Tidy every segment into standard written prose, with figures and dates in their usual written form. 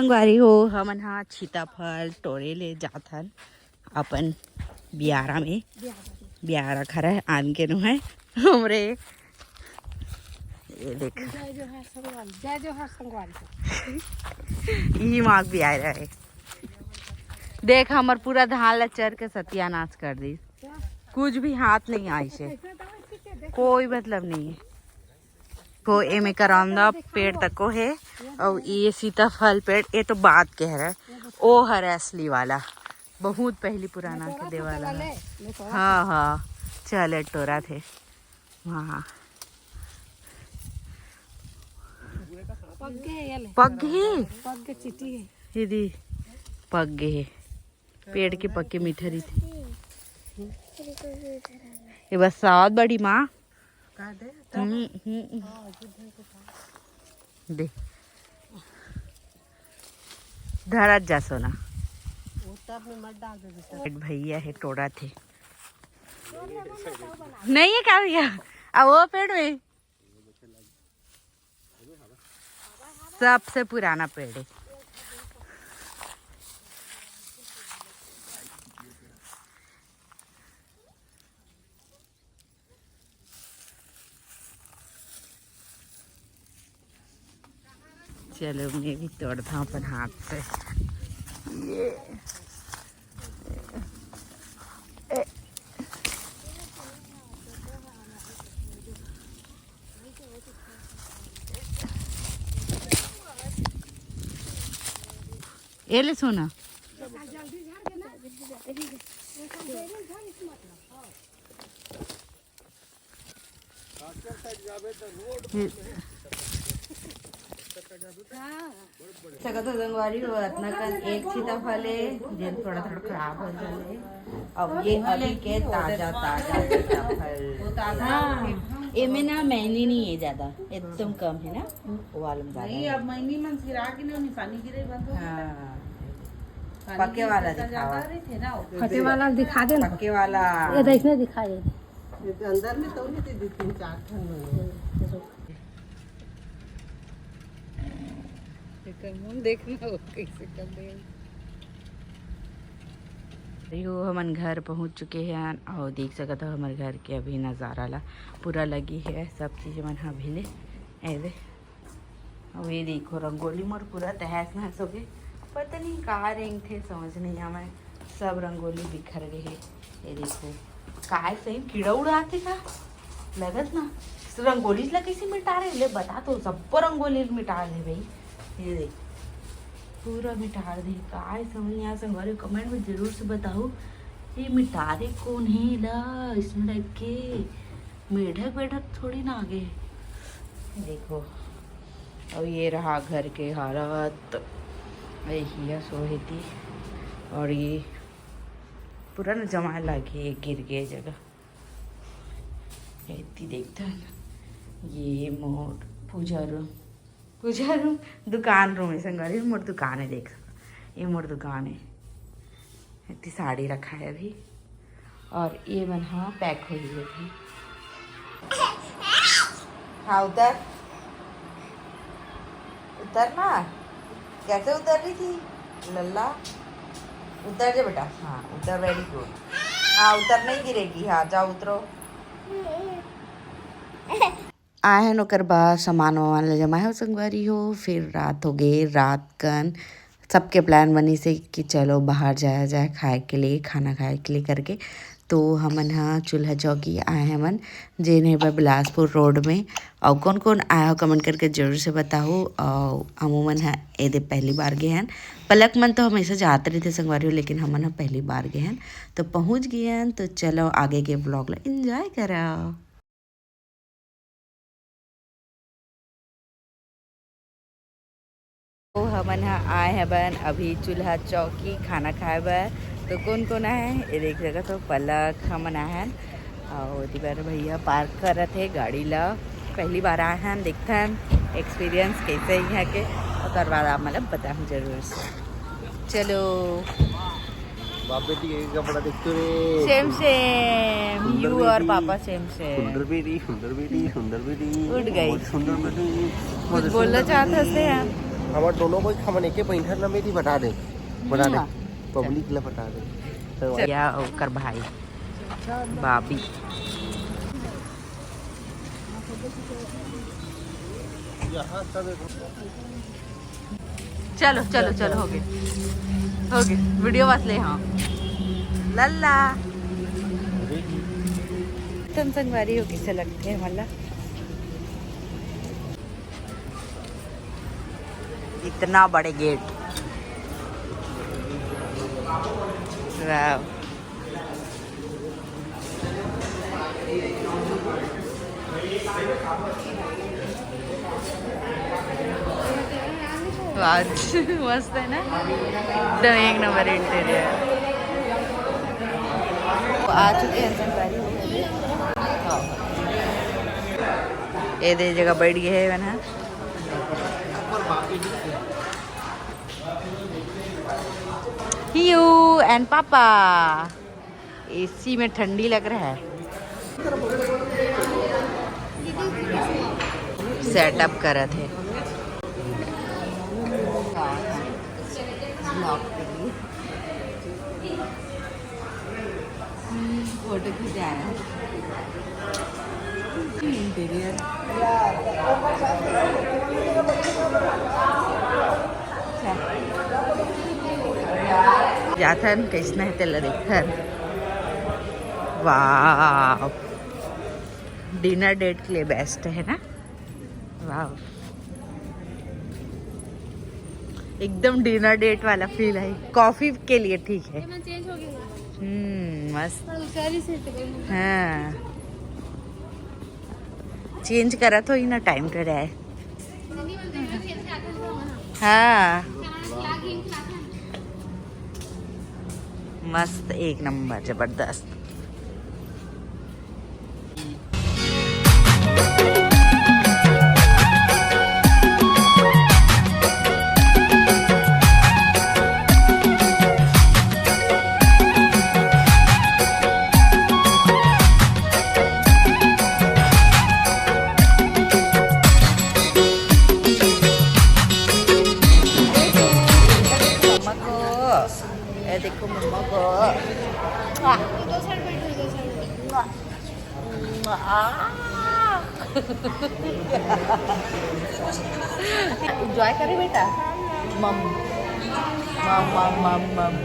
संगवारी हो हमन हा सीताफल टोरे ले जाथन अपन बियारा में बियारा खरा आन के नु है हमरे ये देख यही माग बियारा है। देख हमर पूरा धान ला चर के सत्यानाश कर दी, कुछ भी हाथ नहीं आई से, कोई मतलब नहीं है। को एमे करौंदा पेड़ तक को है और ये सीताफल पेड़ ये तो बात कह रहा है, ओ हर असली वाला बहुत पहली पुराना के दे वाला है। हाँ हाँ चले टोरा थे वहाँ पग दीदी पग गए पेड़ के पक्के मिठरी थे। ये बस सात बड़ी माँ दे धरत जा सोना भैया है टोड़ा थे नहीं है क्या भैया अब वो पेड़ में सबसे पुराना पेड़ है। चलो मैं भी तोड़ता हूँ अपन हाथ से। ये ले सोना सकत गंगवारी हो इतना कन एक सीताफल है जो थोड़ा थोड़ा खराब हो जाए। अब ये अभी के ताजा ताजा सीताफल इनमें ना महीने नहीं है ज्यादा एकदम कम है ना वो वाला नहीं अब महीने में गिरा के नहीं पानी गिरे बंद। हाँ पक्के वाला दिखावा फटे वाला दिखा दे पक्के वाला ये देखने दिखा दे अंदर में तो नहीं थी 3-4 ठन देखना कैसे कर दे। हमन घर पहुंच चुके हैं और देख सकते हो हमारे घर के अभी नज़ारा ला पूरा लगी है सब चीज़ मन हाँ भी ले ऐसे। और ये देखो रंगोली मोर पूरा तहस नहस हो गए, पता नहीं कहाँ रंग थे समझ नहीं आया, सब रंगोली बिखर गए है। ये देखो काय सही कीड़ा उड़ाते का लगत ना रंगोली ला कैसे मिटा रहे ले बता तो सब रंगोली मिटा दे भाई। ये देख पूरा मिटा दे काय समझ नहीं आया संगवारी कमेंट में जरूर से बताओ ये मिटारे कौन है ला इसमें टाइप के मेढक बेढक थोड़ी ना आगे। देखो अब ये रहा घर के हालत यही सोहे थी और ये पूरा न जमा लगे गिर गए जगह इतनी देखता है ना। ये मोर पूजा रूम दुकान रूम है संगवारी मोर दुकान है देख सको ये मोर दुकान है। इतनी साड़ी रखा है अभी और ये मन हाँ पैक हुई है अभी। हाँ उतर उतरना कैसे उतर रही थी लल्ला उतर जा बेटा। हाँ उतर वेरी गुड। हाँ उतर नहीं गिरेगी। हाँ जाओ उतरो। आए हैं नौकर बाद सामान वामान ले जमा है संगवारी हो। फिर रात हो गई रात कन सबके प्लान बनी से कि चलो बाहर जाया जाए खाए के लिए खाना खाए के लिए करके। तो हमन हाँ चूल्हा चौकी आए हैं मन जेने पर बिलासपुर रोड में। और कौन कौन आया हो कमेंट करके जरूर से बताओ। और हमन हाँ ये पहली बार गए हैं पलक मन तो हमेशा जाते रहते संगवारी हो लेकिन हमन हाँ पहली बार गए हैं तो पहुँच गए हैं। तो चलो आगे के ब्लॉग ला एंजॉय करो। तो हमन हाँ आए हैं बन अभी चूल्हा चौकी खाना खाए बर। तो कौन कौन आए हैं ये देख सका तो पलक हमन आए हैं और बार भैया पार्क करत है गाड़ी ला पहली बार आए हैं देखते हैं एक्सपीरियंस कैसे ही है के और बाद आप मतलब बताऊँ जरूर से। चलो बाप बेटी एक कपड़ा देखते रे सेम सेम यू और पापा सेम सेम। सुंदर बेटी उठ गई सुंदर बेटी कुछ बोलना चाहते हैं हमारे दोनों को खमन एक पैंठर ना मेरी बता दे पब्लिक ला बता दे तो या ओकर भाई बाबी चलो चलो चलो हो गए वीडियो वाचले हाँ लल्ला तुम संगवारी हो कैसे लगते हैं मला इतना बड़े गेट वाव मस्त है ना एकदम एक नंबर इंटीरियर आ चुके हैं संगवारी ये दे जगह बैठ गए है ना यू एंड पापा एसी में ठंडी लग रहा है सेटअप करा थे फोटो खिंचाया इंटीरियर जाथन कैसना है तेला देखकर वाह डिनर डेट के लिए बेस्ट है ना वाह एकदम डिनर डेट वाला फील है कॉफी के लिए ठीक है मस्त हाँ चेंज करा तो ही ना टाइम पे रहे हाँ मस्त एक नंबर जबरदस्त देखो मम्मा को एंजॉय करे बेटा मम मम मम मम मम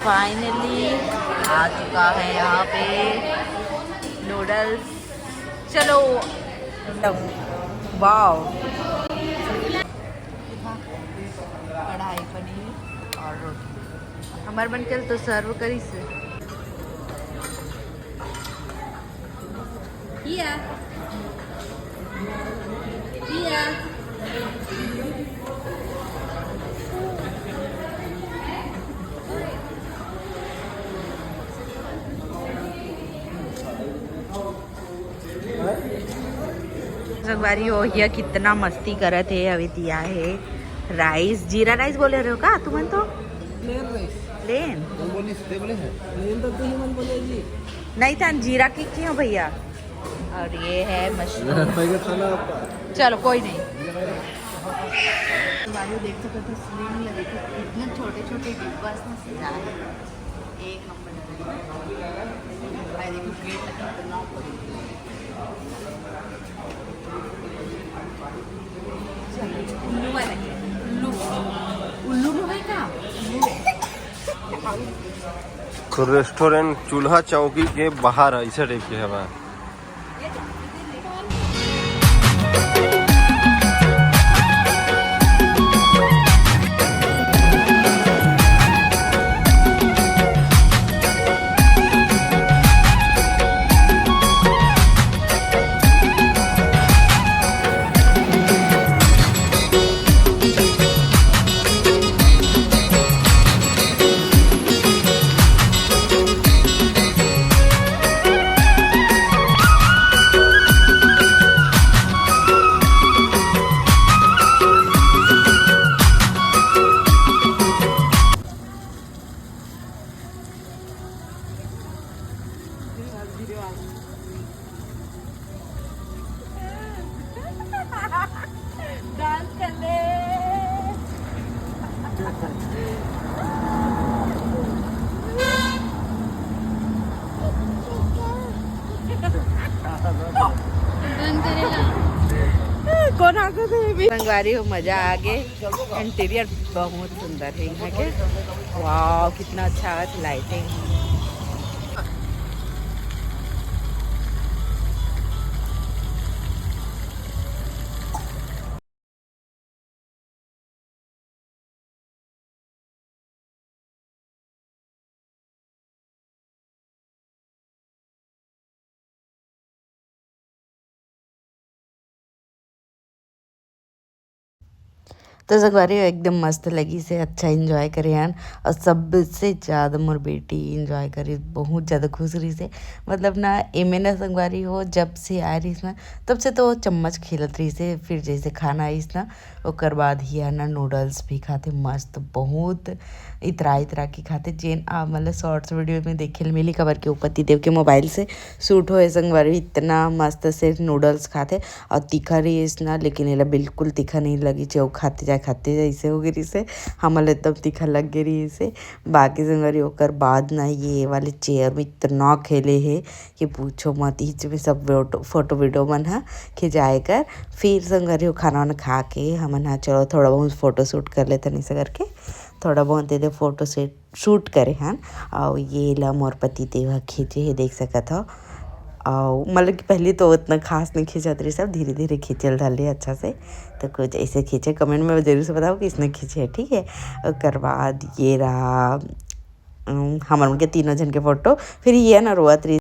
फाइनली आ चुका है यहाँ पे नूडल्स चलो वाव कढ़ाई पनीर और रोटी हमार बन चल तो सर्व करी से संगवारी हो ये कितना मस्ती करत है अभी दिया है राइस जीरा राइस बोले रहे हो का तुम तो प्लेन नहीं था जीरा की क्यों भैया और ये है मशरूम चलो कोई नहीं देख सकते थे स्लिम लगे थे इतने छोटे छोटे डिब्बा में सजा है एक नंबर देखो गेट कितना उल्लू वाला उल्लू उल्लू है का रेस्टोरेंट चूल्हा चौकी के बाहर ऐसा टाइप के है डांस कर ले। कौन आगे संगवारी हो, मजा आ गए। इंटीरियर बहुत सुंदर है यहाँ के। वाह कितना अच्छा है लाइटिंग। तो संगवारी एकदम मस्त लगी से, अच्छा इंजॉय करे हन। और सबसे ज़्यादा मोर बेटी इंजॉय करी, बहुत ज़्यादा खुश रही से। मतलब ना एमे ना संगवारी हो, जब से आ रही ना तब से तो चम्मच खेलत रही से। फिर जैसे खाना आईस ना ओकर बाद ही ना नूडल्स भी खाते मस्त, बहुत इतरा के खाते। जेन मतलब शॉर्ट्स वीडियो में देखे ल मिली खबर के पति देव के मोबाइल से शूट होए संगवारी, इतना मस्त से नूडल्स खाते। और तीखा रही ना, लेकिन ये बिल्कुल तीखा नहीं लगी। जो खाते जैसे हो गई से हमारे एकदम तीखा लग गई से। बाकी संगवारी ओकर बाद ना ये वाले चेयर में इतना खेले है कि पूछो मत। हिच में सब फोटो वीडियो मन हा खिंचाए कर। फिर संगवारी वो खाना वाना खा के हमन हा चलो थोड़ा बहुत फोटो शूट कर लेते नहीं से करके, थोड़ा बहुत दे फोटो से शूट करे हन। और ये ला मोर पति देव खींचे है, देख सकत हो। और मतलब कि पहले तो उतना खास नहीं खींचत रही, सब धीरे धीरे खींचल डाले अच्छा से। तो कुछ ऐसे खींचे, कमेंट में जरूर से बताओ कि इसने खींचे है, ठीक है। उसके बाद ये रहा हमारे के तीनों जन के फोटो। फिर ये ना रोअत रही